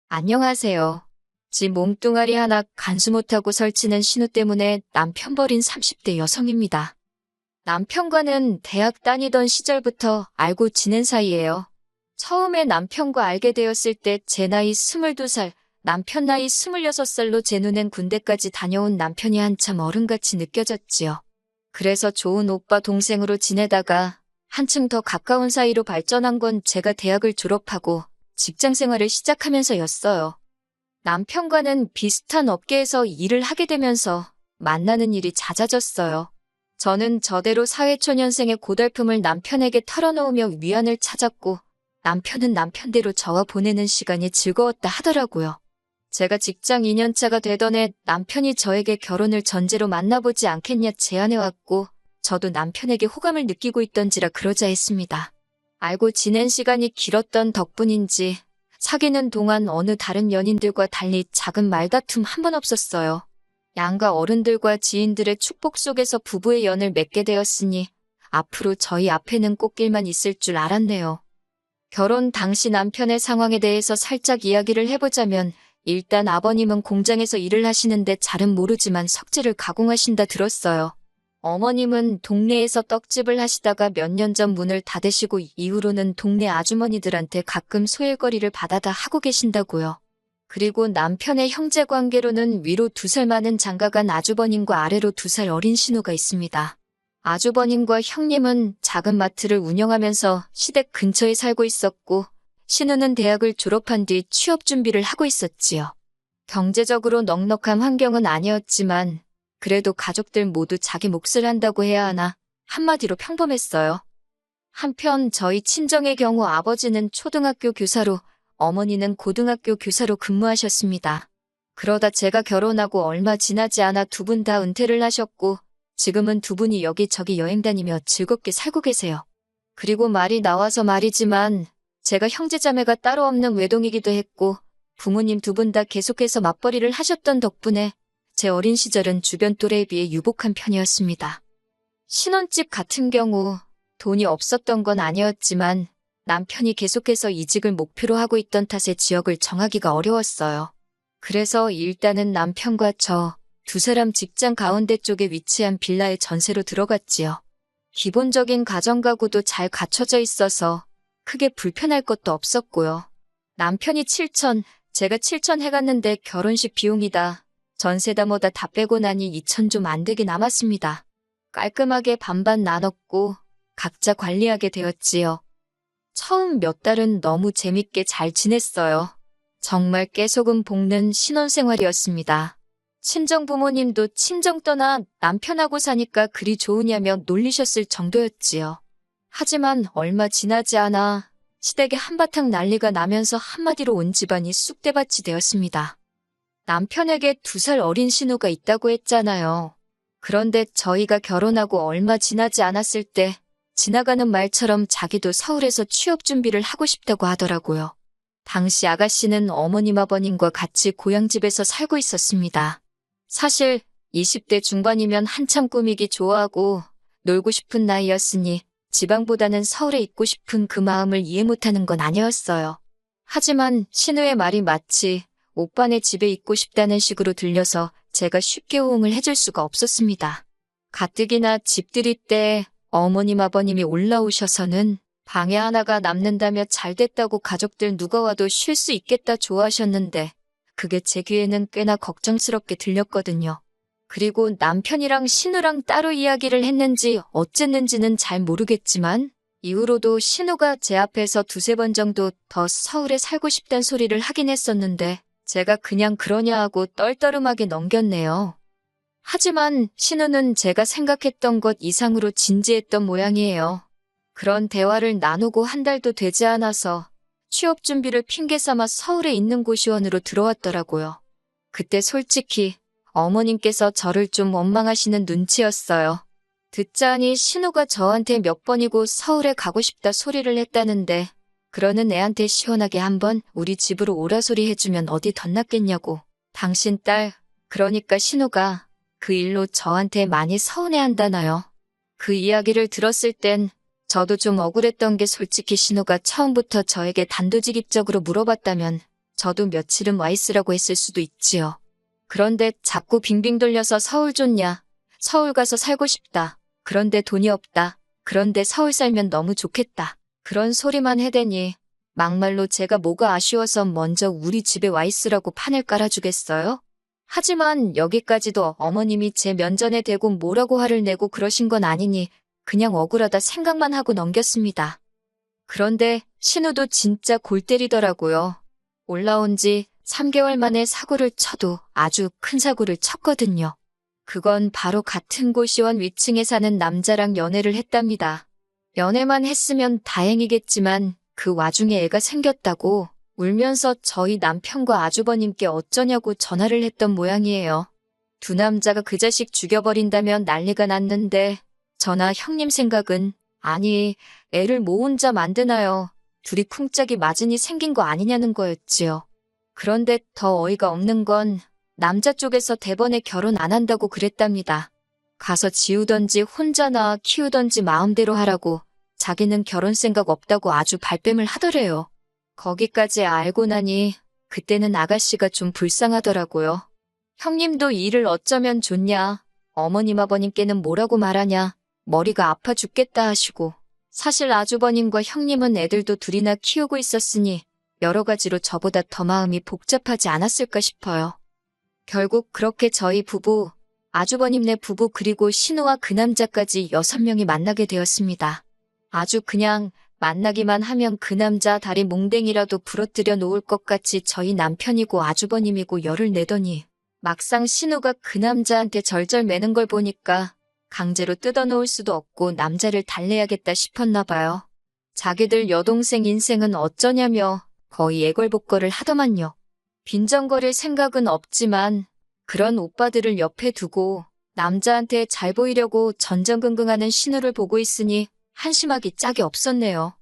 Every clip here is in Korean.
안녕하세요. 지 몸뚱아리 하나 간수 못하고 설치는 신우 때문에 남편 버린 30대 여성입니다. 남편과는 대학 다니던 시절부터 알고 지낸 사이예요. 처음에 남편과 알게 되었을 때 제 나이 22살, 남편 나이 26살로 제 눈엔 군대까지 다녀온 남편이 한참 어른같이 느껴졌지요. 그래서 좋은 오빠 동생으로 지내다가 한층 더 가까운 사이로 발전한 건 제가 대학을 졸업하고 직장 생활을 시작하면서였어요. 남편과는 비슷한 업계에서 일을 하게 되면서 만나는 일이 잦아졌어요. 저는 저대로 사회초년생의 고달픔을 남편에게 털어놓으며 위안을 찾았고, 남편은 남편대로 저와 보내는 시간이 즐거웠다 하더라고요. 제가 직장 2년차가 되던 해 남편이 저에게 결혼을 전제로 만나보지 않겠냐 제안해왔고, 저도 남편에게 호감을 느끼고 있던지라 그러자 했습니다. 알고 지낸 시간이 길었던 덕분인지 사귀는 동안 어느 다른 연인들과 달리 작은 말다툼 한 번 없었어요. 양가 어른들과 지인들의 축복 속에서 부부의 연을 맺게 되었으니 앞으로 저희 앞에는 꽃길만 있을 줄 알았네요. 결혼 당시 남편의 상황에 대해서 살짝 이야기를 해보자면 일단 아버님은 공장에서 일을 하시는데 잘은 모르지만 석재를 가공하신다 들었어요. 어머님은 동네에서 떡집을 하시다가 몇 년 전 문을 닫으시고 이후로는 동네 아주머니들한테 가끔 소일거리를 받아다 하고 계신다고요. 그리고 남편의 형제 관계로는 위로 2살 많은 장가간 아주버님과 아래로 2살 어린 신우가 있습니다. 아주버님과 형님은 작은 마트를 운영하면서 시댁 근처에 살고 있었고 신우는 대학을 졸업한 뒤 취업 준비를 하고 있었지요. 경제적으로 넉넉한 환경은 아니었지만 그래도 가족들 모두 자기 몫을 한다고 해야 하나 한마디로 평범했어요. 한편 저희 친정의 경우 아버지는 초등학교 교사로 어머니는 고등학교 교사로 근무하셨습니다. 그러다 제가 결혼하고 얼마 지나지 않아 두 분 다 은퇴를 하셨고 지금은 두 분이 여기저기 여행 다니며 즐겁게 살고 계세요. 그리고 말이 나와서 말이지만 제가 형제자매가 따로 없는 외동이기도 했고 부모님 두 분 다 계속해서 맞벌이를 하셨던 덕분에 제 어린 시절은 주변 또래에 비해 유복한 편이었습니다. 신혼집 같은 경우 돈이 없었던 건 아니었지만 남편이 계속해서 이직을 목표로 하고 있던 탓에 지역을 정하기가 어려웠어요. 그래서 일단은 남편과 저 두 사람 직장 가운데 쪽에 위치한 빌라에 전세로 들어갔지요. 기본적인 가정가구도 잘 갖춰져 있어서 크게 불편할 것도 없었고요. 남편이 7천, 제가 7천 해갔는데 결혼식 비용이다. 전세다 뭐다 다 빼고 나니 2천 좀 안 되게 남았습니다. 깔끔하게 반반 나눴고 각자 관리하게 되었지요. 처음 몇 달은 너무 재밌게 잘 지냈어요. 정말 깨소금 볶는 신혼생활이었습니다. 친정부모님도 친정 떠나 남편하고 사니까 그리 좋으냐며 놀리셨을 정도였지요. 하지만 얼마 지나지 않아 시댁에 한바탕 난리가 나면서 한마디로 온 집안이 쑥대밭이 되었습니다. 남편에게 2살 어린 신우가 있다고 했잖아요. 그런데 저희가 결혼하고 얼마 지나지 않았을 때 지나가는 말처럼 자기도 서울에서 취업 준비를 하고 싶다고 하더라고요. 당시 아가씨는 어머님 아버님과 같이 고향집에서 살고 있었습니다. 사실 20대 중반이면 한참 꾸미기 좋아하고 놀고 싶은 나이였으니 지방보다는 서울에 있고 싶은 그 마음을 이해 못하는 건 아니었어요. 하지만 신우의 말이 마치 오빠네 집에 있고 싶다는 식으로 들려서 제가 쉽게 호응을 해줄 수가 없었습니다. 가뜩이나 집들이 때 어머님 아버님이 올라오셔서는 방에 하나가 남는다며 잘됐다고 가족들 누가 와도 쉴 수 있겠다 좋아하셨는데 그게 제 귀에는 꽤나 걱정스럽게 들렸거든요. 그리고 남편이랑 신우랑 따로 이야기를 했는지 어쨌는지는 잘 모르겠지만 이후로도 신우가 제 앞에서 2-3번 정도 더 서울에 살고 싶단 소리를 하긴 했었는데 제가 그냥 그러냐 하고 떨떠름하게 넘겼네요. 하지만 신우는 제가 생각했던 것 이상으로 진지했던 모양이에요. 그런 대화를 나누고 한 달도 되지 않아서 취업 준비를 핑계 삼아 서울에 있는 고시원으로 들어왔더라고요. 그때 솔직히 어머님께서 저를 좀 원망하시는 눈치였어요. 듣자니 신우가 저한테 몇 번이고 서울에 가고 싶다 소리를 했다는데 그러는 애한테 시원하게 한번 우리 집으로 오라 소리 해주면 어디 덧났겠냐고. 당신 딸, 그러니까 신우가 그 일로 저한테 많이 서운해한다나요. 그 이야기를 들었을 땐 저도 좀 억울했던 게 솔직히 신우가 처음부터 저에게 단도직입적으로 물어봤다면 저도 며칠은 와 있으라고 했을 수도 있지요. 그런데 자꾸 빙빙 돌려서 서울 좋냐? 서울 가서 살고 싶다. 그런데 돈이 없다. 그런데 서울 살면 너무 좋겠다. 그런 소리만 해대니 막말로 제가 뭐가 아쉬워서 먼저 우리 집에 와 있으라고 판을 깔아주겠어요? 하지만 여기까지도 어머님이 제 면전에 대고 뭐라고 화를 내고 그러신 건 아니니 그냥 억울하다 생각만 하고 넘겼습니다. 그런데 신우도 진짜 골 때리더라고요. 올라온 지 3개월 만에 사고를 쳐도 아주 큰 사고를 쳤거든요. 그건 바로 같은 고시원 위층에 사는 남자랑 연애를 했답니다. 연애만 했으면 다행이겠지만 그 와중에 애가 생겼다고 울면서 저희 남편과 아주버님께 어쩌냐고 전화를 했던 모양이에요. 두 남자가 그 자식 죽여버린다면 난리가 났는데 저나 형님 생각은 아니 애를 뭐 혼자 만드나요? 둘이 쿵짝이 맞으니 생긴 거 아니냐는 거였지요. 그런데 더 어이가 없는 건 남자 쪽에서 대번에 결혼 안 한다고 그랬답니다. 가서 지우던지 혼자 낳아 키우던지 마음대로 하라고 자기는 결혼 생각 없다고 아주 발뺌을 하더래요. 거기까지 알고 나니 그때는 아가씨가 좀 불쌍하더라고요. 형님도 일을 어쩌면 좋냐, 어머님 아버님께는 뭐라고 말하냐, 머리가 아파 죽겠다 하시고 사실 아주버님과 형님은 애들도 둘이나 키우고 있었으니 여러 가지로 저보다 더 마음이 복잡하지 않았을까 싶어요. 결국 그렇게 저희 부부, 아주버님네 부부 그리고 신우와 그 남자까지 6명이 만나게 되었습니다. 아주 그냥 만나기만 하면 그 남자 다리 몽댕이라도 부러뜨려 놓을 것 같이 저희 남편이고 아주버님이고 열을 내더니 막상 신우가 그 남자한테 절절 매는 걸 보니까 강제로 뜯어놓을 수도 없고 남자를 달래야겠다 싶었나 봐요. 자기들 여동생 인생은 어쩌냐며 거의 애걸복걸을 하더만요. 빈정거릴 생각은 없지만 그런 오빠들을 옆에 두고 남자한테 잘 보이려고 전전긍긍하는 신우를 보고 있으니 한심하기 짝이 없었네요.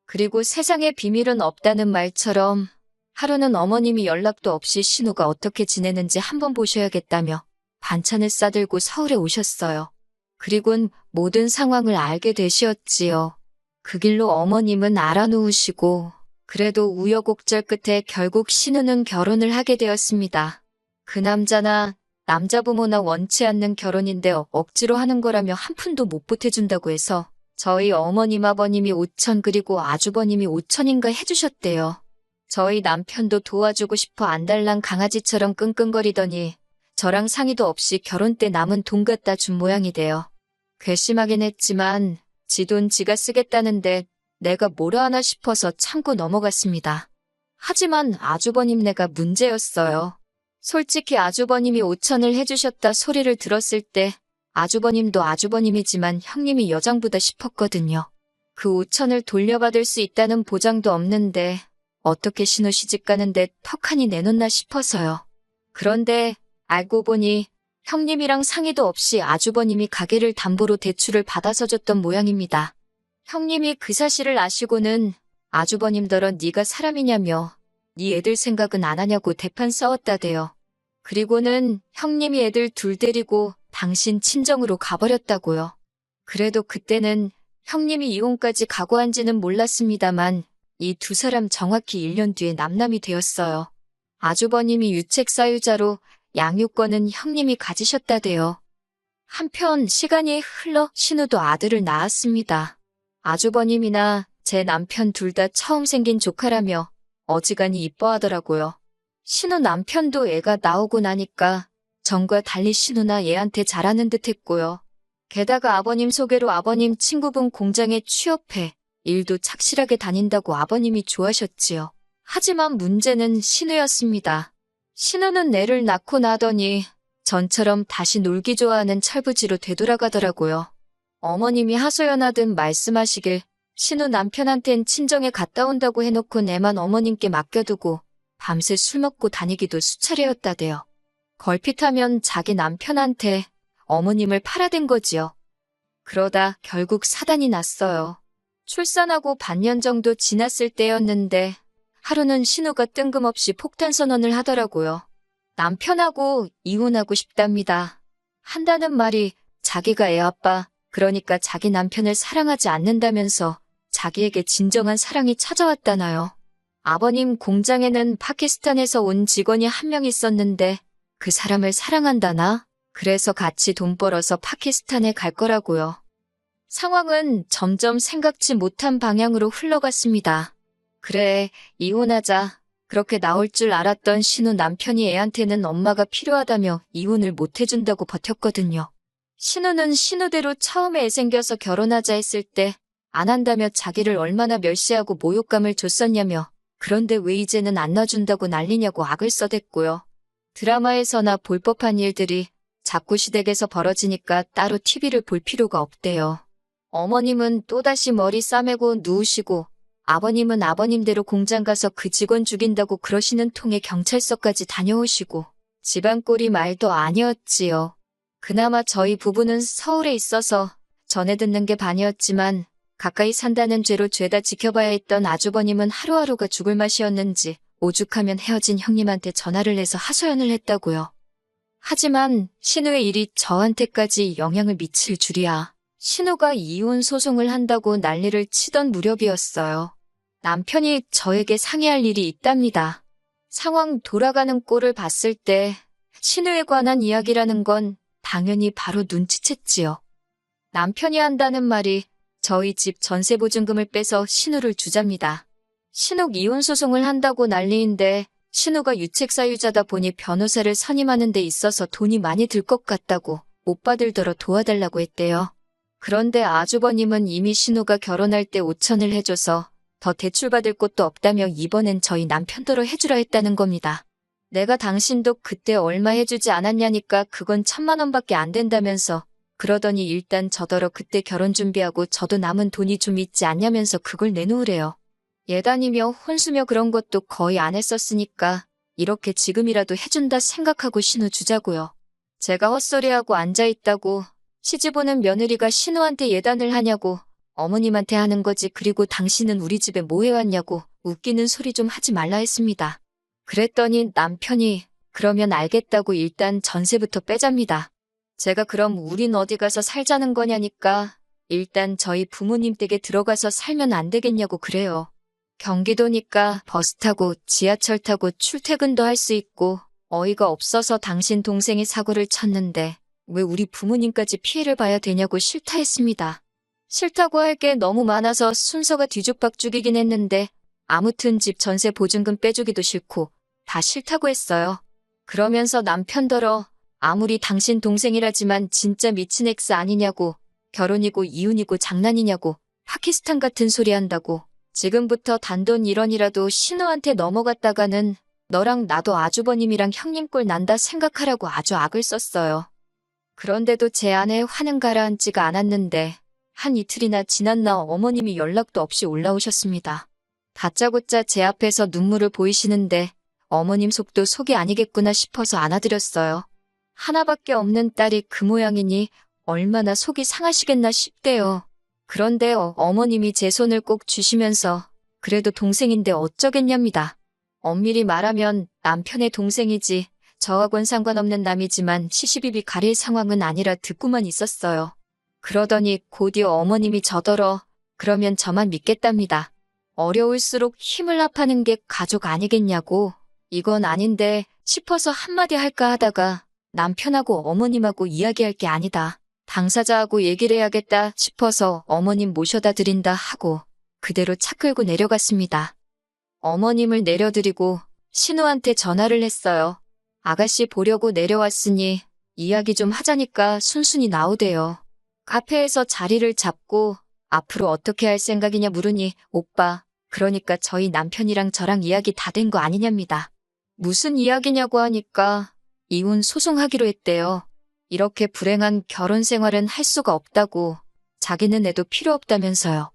그리고 세상에 비밀은 없다는 말처럼 하루는 어머님이 연락도 없이 신우가 어떻게 지내는지 한번 보셔야겠다며 반찬을 싸들고 서울에 오셨어요. 그리곤 모든 상황을 알게 되시었지요. 그 길로 어머님은 알아놓으시고 그래도 우여곡절 끝에 결국 신우는 결혼을 하게 되었습니다. 그 남자나 남자 부모나 원치 않는 결혼인데 억지로 하는 거라며 한 푼도 못 보태준다고 해서 저희 어머님 아버님이 5천 그리고 아주버님이 5천인가 해주셨대요. 저희 남편도 도와주고 싶어 안달난 강아지처럼 끙끙거리더니 저랑 상의도 없이 결혼 때 남은 돈 갖다 준 모양이 돼요. 괘씸하긴 했지만 지 돈 지가 쓰겠다는데 내가 뭐라 하나 싶어서 참고 넘어갔습니다. 하지만 아주버님네가 문제였어요. 솔직히 아주버님이 5천을 해주셨다 소리를 들었을 때 아주버님도 아주버님이지만 형님이 여장부다 싶었거든요. 그 5천을 돌려받을 수 있다는 보장도 없는데 어떻게 신우 시집 가는데 턱하니 내놓나 싶어서요. 그런데 알고 보니 형님이랑 상의도 없이 아주버님이 가게를 담보로 대출을 받아서 줬던 모양입니다. 형님이 그 사실을 아시고는 아주버님더러 네가 사람이냐며 네 애들 생각은 안 하냐고 대판 싸웠다대요. 그리고는 형님이 애들 둘 데리고 당신 친정으로 가버렸다고요. 그래도 그때는 형님이 이혼까지 각오한지는 몰랐습니다만 이 두 사람 정확히 1년 뒤에 남남이 되었어요. 아주버님이 유책 사유자로 양육권은 형님이 가지셨다대요. 한편 시간이 흘러 신우도 아들을 낳았습니다. 아주버님이나 제 남편 둘 다 처음 생긴 조카라며 어지간히 이뻐하더라고요. 신우 남편도 애가 나오고 나니까 전과 달리 신우나 얘한테 잘하는 듯 했고요. 게다가 아버님 소개로 아버님 친구분 공장에 취업해 일도 착실하게 다닌다고 아버님이 좋아하셨지요. 하지만 문제는 신우였습니다. 신우는 애를 낳고 나더니 전처럼 다시 놀기 좋아하는 철부지로 되돌아가더라고요. 어머님이 하소연하듯 말씀하시길 신우 남편한텐 친정에 갔다 온다고 해놓고 애만 어머님께 맡겨두고 밤새 술 먹고 다니기도 수차례였다대요. 걸핏하면 자기 남편한테 어머님을 팔아댄 거지요. 그러다 결국 사단이 났어요. 출산하고 반년 정도 지났을 때였는데 하루는 신우가 뜬금없이 폭탄 선언을 하더라고요. 남편하고 이혼하고 싶답니다. 한다는 말이 자기가 애 아빠, 그러니까 자기 남편을 사랑하지 않는다면서 자기에게 진정한 사랑이 찾아왔다나요. 아버님 공장에는 파키스탄에서 온 직원이 한 명 있었는데 그 사람을 사랑한다나? 그래서 같이 돈 벌어서 파키스탄에 갈 거라고요. 상황은 점점 생각지 못한 방향으로 흘러갔습니다. 그래, 이혼하자. 그렇게 나올 줄 알았던 신우 남편이 애한테는 엄마가 필요하다며 이혼을 못 해준다고 버텼거든요. 신우는 신우대로 처음에 애 생겨서 결혼하자 했을 때 안 한다며 자기를 얼마나 멸시하고 모욕감을 줬었냐며 그런데 왜 이제는 안 놔준다고 난리냐고 악을 써댔고요. 드라마에서나 볼 법한 일들이 자꾸 시댁에서 벌어지니까 따로 TV를 볼 필요가 없대요. 어머님은 또다시 머리 싸매고 누우시고 아버님은 아버님대로 공장 가서 그 직원 죽인다고 그러시는 통에 경찰서까지 다녀오시고 집안 꼴이 말도 아니었지요. 그나마 저희 부부는 서울에 있어서 전해 듣는 게 반이었지만 가까이 산다는 죄로 죄다 지켜봐야 했던 아주버님은 하루하루가 죽을 맛이었는지 오죽하면 헤어진 형님한테 전화를 해서 하소연을 했다고요. 하지만 신우의 일이 저한테까지 영향을 미칠 줄이야. 신우가 이혼 소송을 한다고 난리를 치던 무렵이었어요. 남편이 저에게 상의할 일이 있답니다. 상황 돌아가는 꼴을 봤을 때 신우에 관한 이야기라는 건 당연히 바로 눈치챘지요. 남편이 한다는 말이 저희 집 전세보증금을 빼서 신우를 주잡니다. 신우 이혼 소송을 한다고 난리인데 신우가 유책사유자다 보니 변호사를 선임하는 데 있어서 돈이 많이 들 것 같다고 오빠들더러 도와달라고 했대요. 그런데 아주버님은 이미 신우가 결혼할 때 5천을 해줘서 더 대출받을 곳도 없다며 이번엔 저희 남편더러 해주라 했다는 겁니다. 내가 당신도 그때 얼마 해주지 않았냐니까 그건 1,000만 원밖에 안 된다면서 그러더니 일단 저더러 그때 결혼 준비하고 저도 남은 돈이 좀 있지 않냐면서 그걸 내놓으래요. 예단이며 혼수며 그런 것도 거의 안 했었으니까 이렇게 지금이라도 해준다 생각하고 신우 주자고요. 제가 헛소리하고 앉아있다고 시집오는 며느리가 신우한테 예단을 하냐고 어머님한테 하는 거지 그리고 당신은 우리 집에 뭐 해왔냐고 웃기는 소리 좀 하지 말라 했습니다. 그랬더니 남편이 그러면 알겠다고 일단 전세부터 빼잡니다. 제가 그럼 우린 어디 가서 살자는 거냐니까 일단 저희 부모님 댁에 들어가서 살면 안 되겠냐고 그래요. 경기도니까 버스 타고 지하철 타고 출퇴근도 할 수 있고 어이가 없어서 당신 동생이 사고를 쳤는데 왜 우리 부모님까지 피해를 봐야 되냐고 싫다 했습니다. 싫다고 할 게 너무 많아서 순서가 뒤죽박죽이긴 했는데 아무튼 집 전세 보증금 빼주기도 싫고 다 싫다고 했어요. 그러면서 남편더러 아무리 당신 동생이라지만 진짜 미친 엑스 아니냐고 결혼이고 이혼이고 장난이냐고 파키스탄 같은 소리 한다고 지금부터 단돈 1원이라도 신우한테 넘어갔다가는 너랑 나도 아주버님이랑 형님 꼴 난다 생각하라고 아주 악을 썼어요. 그런데도 제 아내 화는 가라앉지가 않았는데 한 이틀이나 지났나 어머님이 연락도 없이 올라오셨습니다. 다짜고짜 제 앞에서 눈물을 보이시는데 어머님 속도 속이 아니겠구나 싶어서 안아드렸어요. 하나밖에 없는 딸이 그 모양이니 얼마나 속이 상하시겠나 싶대요. 그런데 어머님이 제 손을 꼭 쥐시면서 그래도 동생인데 어쩌겠냐입니다. 엄밀히 말하면 남편의 동생이지 저하고는 상관없는 남이지만 시시비비 가릴 상황은 아니라 듣고만 있었어요. 그러더니 곧이어 어머님이 저더러 그러면 저만 믿겠답니다. 어려울수록 힘을 합하는 게 가족 아니겠냐고 이건 아닌데 싶어서 한마디 할까 하다가 남편하고 어머님하고 이야기할 게 아니다. 당사자하고 얘기를 해야겠다 싶어서 어머님 모셔다 드린다 하고 그대로 차 끌고 내려갔습니다. 어머님을 내려드리고 신우한테 전화를 했어요. 아가씨 보려고 내려왔으니 이야기 좀 하자니까 순순히 나오대요. 카페에서 자리를 잡고 앞으로 어떻게 할 생각이냐 물으니 오빠, 그러니까 저희 남편이랑 저랑 이야기 다 된 거 아니냐입니다. 무슨 이야기냐고 하니까 이혼 소송하기로 했대요. 이렇게 불행한 결혼 생활은 할 수가 없다고 자기는 애도 필요 없다면서요.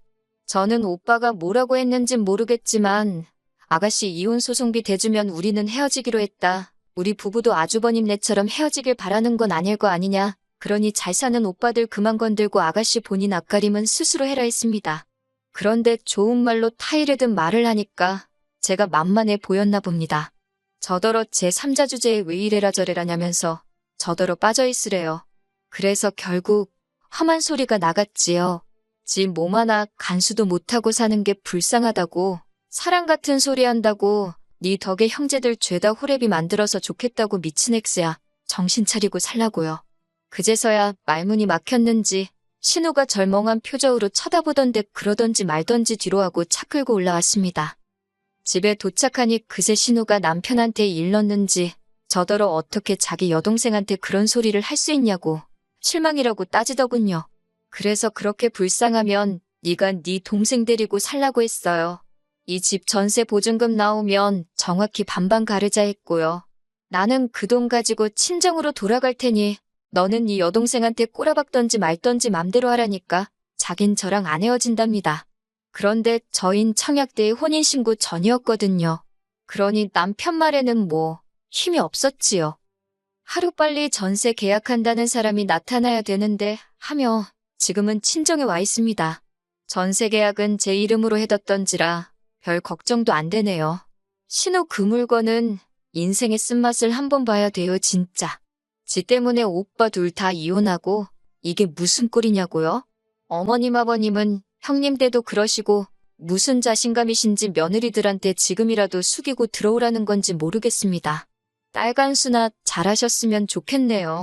저는 오빠가 뭐라고 했는진 모르겠지만 아가씨 이혼 소송비 대주면 우리는 헤어지기로 했다. 우리 부부도 아주버님네처럼 헤어지길 바라는 건 아닐 거 아니냐. 그러니 잘 사는 오빠들 그만 건들고 아가씨 본인 앞가림은 스스로 해라 했습니다. 그런데 좋은 말로 타이르든 말을 하니까 제가 만만해 보였나 봅니다. 저더러 제3자 주제에 왜 이래라 저래라냐면서 저더러 빠져있으래요. 그래서 결국 험한 소리가 나갔지요. 지 몸 하나 간수도 못하고 사는 게 불쌍하다고 사랑 같은 소리 한다고 네 덕에 형제들 죄다 호랩이 만들어서 좋겠다고 미친 엑스야. 정신 차리고 살라고요. 그제서야 말문이 막혔는지 신우가 절멍한 표정으로 쳐다보던데 그러던지 말던지 뒤로 하고 차 끌고 올라왔습니다. 집에 도착하니 그새 신우가 남편한테 일렀는지 저더러 어떻게 자기 여동생한테 그런 소리를 할 수 있냐고 실망이라고 따지더군요. 그래서 그렇게 불쌍하면 네가 네 동생 데리고 살라고 했어요. 이 집 전세 보증금 나오면 정확히 반반 가르자 했고요. 나는 그 돈 가지고 친정으로 돌아갈 테니 너는 네 여동생한테 꼬라박던지 말던지 맘대로 하라니까 자긴 저랑 안 헤어진답니다. 그런데 저흰 청약대의 혼인신고 전이었거든요. 그러니 남편 말에는 뭐 힘이 없었지요. 하루빨리 전세 계약한다는 사람이 나타나야 되는데 하며 지금은 친정에 와 있습니다. 전세 계약은 제 이름으로 해뒀던지라 별 걱정도 안 되네요. 신우 그 물건은 인생의 쓴맛을 한번 봐야 돼요, 진짜. 지 때문에 오빠 둘 다 이혼하고 이게 무슨 꼴이냐고요? 어머님 아버님은 형님 때도 그러시고 무슨 자신감이신지 며느리들한테 지금이라도 숙이고 들어오라는 건지 모르겠습니다. 딸 간수나 잘하셨으면 좋겠네요.